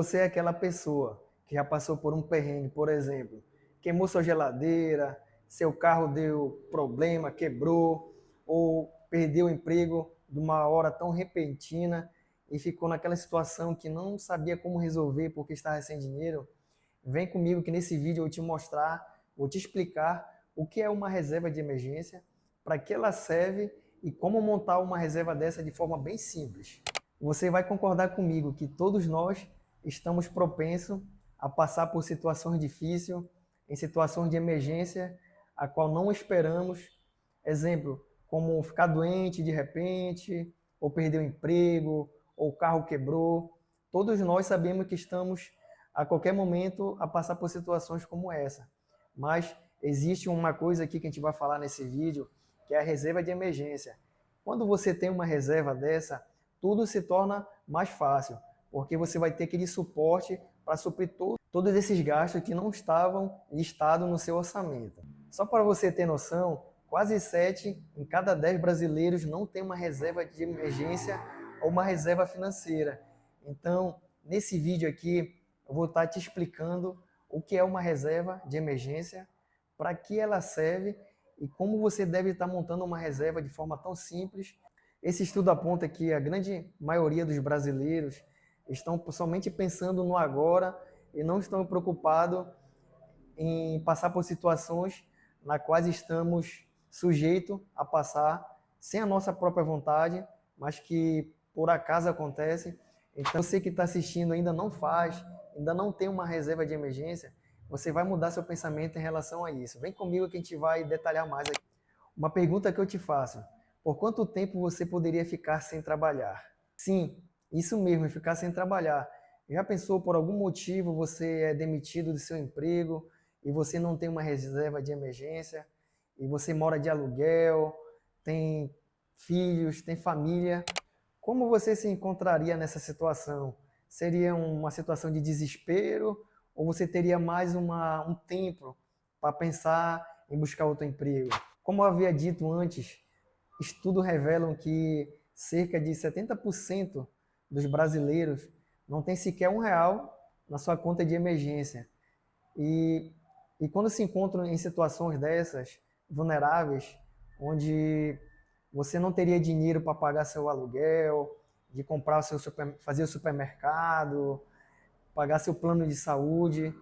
Você é aquela pessoa que já passou por um perrengue, por exemplo, queimou sua geladeira, seu carro deu problema, quebrou, ou perdeu o emprego de uma hora tão repentina e ficou naquela situação que não sabia como resolver porque estava sem dinheiro. Vem comigo que nesse vídeo eu vou te mostrar, vou te explicar o que é uma reserva de emergência, para que ela serve e como montar uma reserva dessa de forma bem simples. Você vai concordar comigo que todos nós estamos propensos a passar por situações difíceis, em situações de emergência, a qual não esperamos. Exemplo, como ficar doente de repente, ou perder o emprego, ou o carro quebrou. Todos nós sabemos que estamos a qualquer momento a passar por situações como essa. Mas existe uma coisa aqui que a gente vai falar nesse vídeo, que é a reserva de emergência. Quando você tem uma reserva dessa, tudo se torna mais fácil, porque você vai ter aquele suporte para suprir todos esses gastos que não estavam listados no seu orçamento. Só para você ter noção, quase 7 em cada 10 brasileiros não tem uma reserva de emergência ou uma reserva financeira. Então, nesse vídeo aqui, eu vou estar te explicando o que é uma reserva de emergência, para que ela serve e como você deve estar montando uma reserva de forma tão simples. Esse estudo aponta que a grande maioria dos brasileiros estão somente pensando no agora e não estão preocupados em passar por situações na quais estamos sujeitos a passar sem a nossa própria vontade, mas que por acaso acontece. Então, você que está assistindo ainda não faz, ainda não tem uma reserva de emergência, você vai mudar seu pensamento em relação a isso. Vem comigo que a gente vai detalhar mais aqui. Uma pergunta que eu te faço: por quanto tempo você poderia ficar sem trabalhar? Sim, isso mesmo, ficar sem trabalhar. Já pensou por algum motivo você é demitido do seu emprego e você não tem uma reserva de emergência e você mora de aluguel, tem filhos, tem família? Como você se encontraria nessa situação? Seria uma situação de desespero ou você teria mais um tempo para pensar em buscar outro emprego? Como eu havia dito antes, estudos revelam que cerca de 70% dos brasileiros não tem sequer R$ 1 na sua conta de emergência. E, e quando se encontram em situações dessas, vulneráveis, onde você não teria dinheiro para pagar seu aluguel, de comprar fazer o supermercado, pagar seu plano de saúde,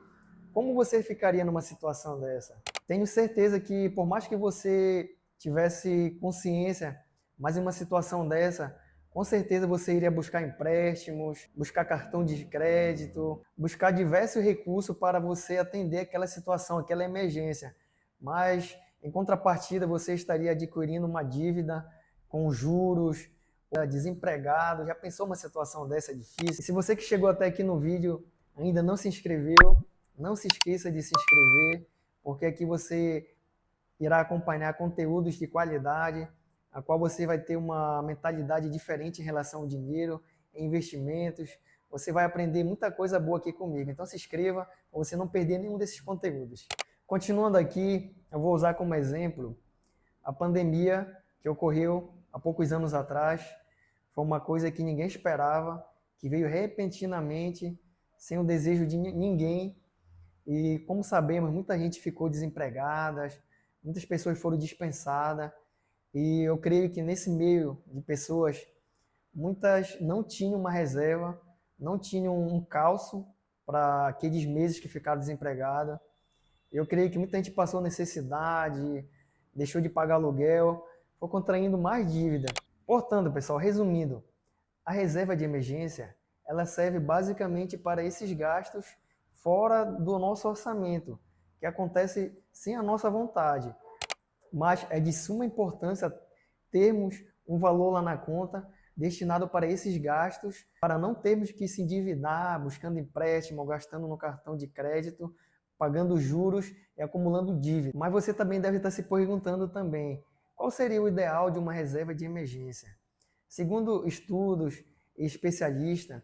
como você ficaria numa situação dessa? Tenho certeza que por mais que você tivesse consciência, mas em uma situação dessa, com certeza você iria buscar empréstimos, buscar cartão de crédito, buscar diversos recursos para você atender aquela situação, aquela emergência. Mas, em contrapartida, você estaria adquirindo uma dívida com juros, desempregado. Já pensou uma situação dessa difícil? E se você que chegou até aqui no vídeo ainda não se inscreveu, não se esqueça de se inscrever, porque aqui você irá acompanhar conteúdos de qualidade, a qual você vai ter uma mentalidade diferente em relação ao dinheiro, em investimentos. Você vai aprender muita coisa boa aqui comigo. Então se inscreva para você não perder nenhum desses conteúdos. Continuando aqui, eu vou usar como exemplo a pandemia que ocorreu há poucos anos atrás. Foi uma coisa que ninguém esperava, que veio repentinamente, sem o desejo de ninguém. E como sabemos, muita gente ficou desempregada, muitas pessoas foram dispensadas. E eu creio que nesse meio de pessoas, muitas não tinham uma reserva, não tinham um calço para aqueles meses que ficaram desempregadas. Eu creio que muita gente passou necessidade, deixou de pagar aluguel, foi contraindo mais dívida. Portanto, pessoal, resumindo, a reserva de emergência, ela serve basicamente para esses gastos fora do nosso orçamento, que acontece sem a nossa vontade. Mas é de suma importância termos um valor lá na conta destinado para esses gastos, para não termos que se endividar, buscando empréstimo, gastando no cartão de crédito, pagando juros e acumulando dívida. Mas você também deve estar se perguntando também, qual seria o ideal de uma reserva de emergência? Segundo estudos e especialistas,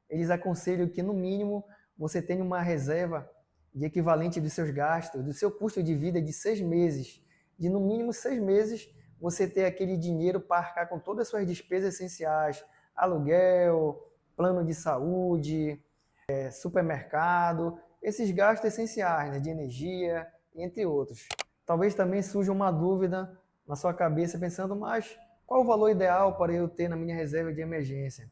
eles aconselham que no mínimo você tenha uma reserva de equivalente dos seus gastos, do seu custo de vida de 6 meses. De no mínimo 6 meses você ter aquele dinheiro para arcar com todas as suas despesas essenciais, aluguel, plano de saúde, supermercado, esses gastos essenciais, né, de energia, entre outros. Talvez também surja uma dúvida na sua cabeça pensando, mas qual o valor ideal para eu ter na minha reserva de emergência?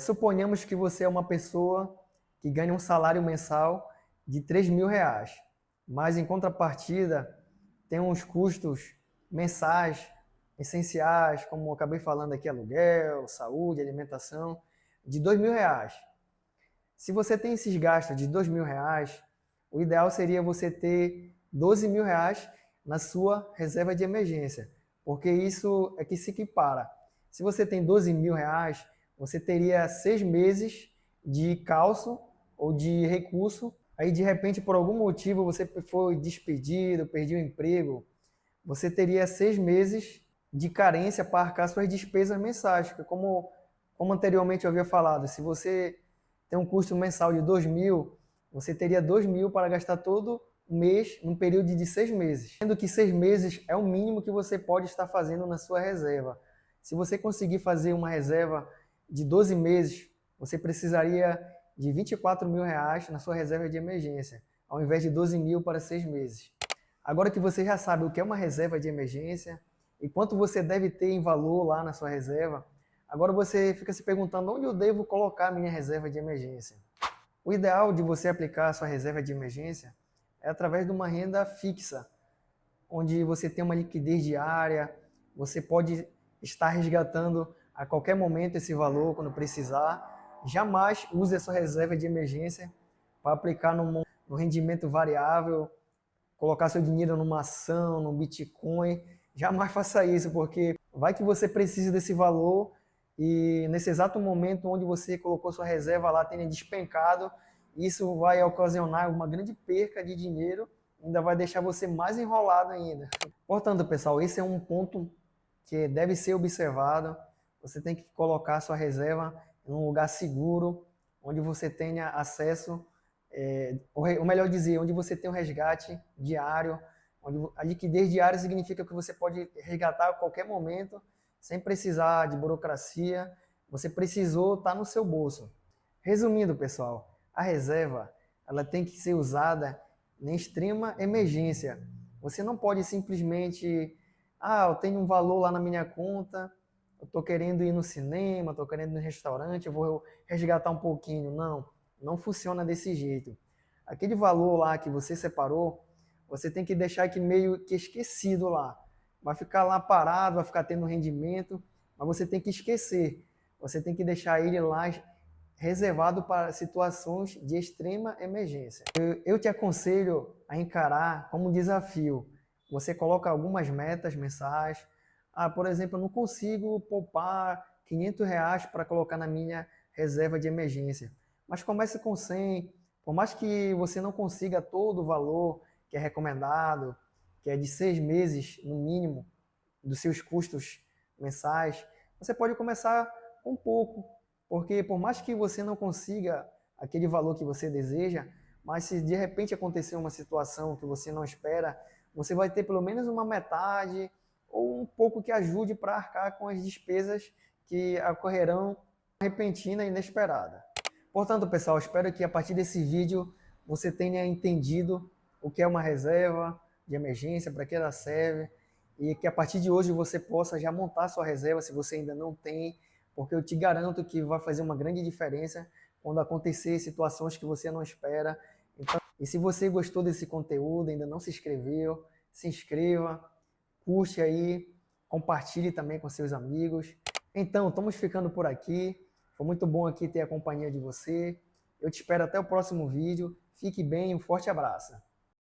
Suponhamos que você é uma pessoa que ganha um salário mensal de R$ 3.000, mas em contrapartida tem uns custos mensais essenciais, como eu acabei falando aqui, aluguel, saúde, alimentação, de R$ 2.000. Se você tem esses gastos de R$ 2.000, o ideal seria você ter R$ 12.000 na sua reserva de emergência, porque isso é que se equipara. Se você tem R$ 12.000, você teria 6 meses de calço ou de recurso. Aí, de repente, por algum motivo, você foi despedido, perdeu o emprego, você teria 6 meses de carência para arcar suas despesas mensais. Como anteriormente eu havia falado, se você tem um custo mensal de 2.000, você teria 2.000 para gastar todo mês num período de 6 meses. Sendo que 6 meses é o mínimo que você pode estar fazendo na sua reserva. Se você conseguir fazer uma reserva de 12 meses, você precisaria de R$ 24.000 na sua reserva de emergência, ao invés de 12.000 para 6 meses. Agora que você já sabe o que é uma reserva de emergência e quanto você deve ter em valor lá na sua reserva, agora você fica se perguntando onde eu devo colocar a minha reserva de emergência. O ideal de você aplicar a sua reserva de emergência é através de uma renda fixa, onde você tem uma liquidez diária, você pode estar resgatando a qualquer momento esse valor quando precisar. Jamais use a sua reserva de emergência para aplicar no rendimento variável, colocar seu dinheiro numa ação, no Bitcoin. Jamais faça isso, porque vai que você precise desse valor e nesse exato momento onde você colocou sua reserva lá tenha despencado, isso vai ocasionar uma grande perca de dinheiro, ainda vai deixar você mais enrolado ainda. Portanto, pessoal, esse é um ponto que deve ser observado. Você tem que colocar sua reserva em um lugar seguro, onde você tenha acesso, ou melhor dizer, onde você tem um resgate diário, onde a liquidez diária significa que você pode resgatar a qualquer momento, sem precisar de burocracia, você precisou, está no seu bolso. Resumindo, pessoal, a reserva ela tem que ser usada em extrema emergência. Você não pode simplesmente, eu tenho um valor lá na minha conta, eu estou querendo ir no cinema, estou querendo ir no restaurante, eu vou resgatar um pouquinho. Não, não funciona desse jeito. Aquele valor lá que você separou, você tem que deixar aqui meio que esquecido lá. Vai ficar lá parado, vai ficar tendo rendimento, mas você tem que esquecer. Você tem que deixar ele lá reservado para situações de extrema emergência. Eu te aconselho a encarar como um desafio. Você coloca algumas metas mensais. Por exemplo, eu não consigo poupar R$ 500 para colocar na minha reserva de emergência. Mas comece com 100. Por mais que você não consiga todo o valor que é recomendado, que é de 6 meses no mínimo dos seus custos mensais, você pode começar com pouco, porque por mais que você não consiga aquele valor que você deseja, mas se de repente acontecer uma situação que você não espera, você vai ter pelo menos uma metade ou um pouco que ajude para arcar com as despesas que ocorrerão repentina e inesperada. Portanto, pessoal, espero que a partir desse vídeo você tenha entendido o que é uma reserva de emergência, para que ela serve, e que a partir de hoje você possa já montar sua reserva se você ainda não tem, porque eu te garanto que vai fazer uma grande diferença quando acontecer situações que você não espera. Então, e se você gostou desse conteúdo, ainda não se inscreveu, se inscreva, curte aí, compartilhe também com seus amigos. Então, estamos ficando por aqui. Foi muito bom aqui ter a companhia de você. Eu te espero até o próximo vídeo. Fique bem, um forte abraço.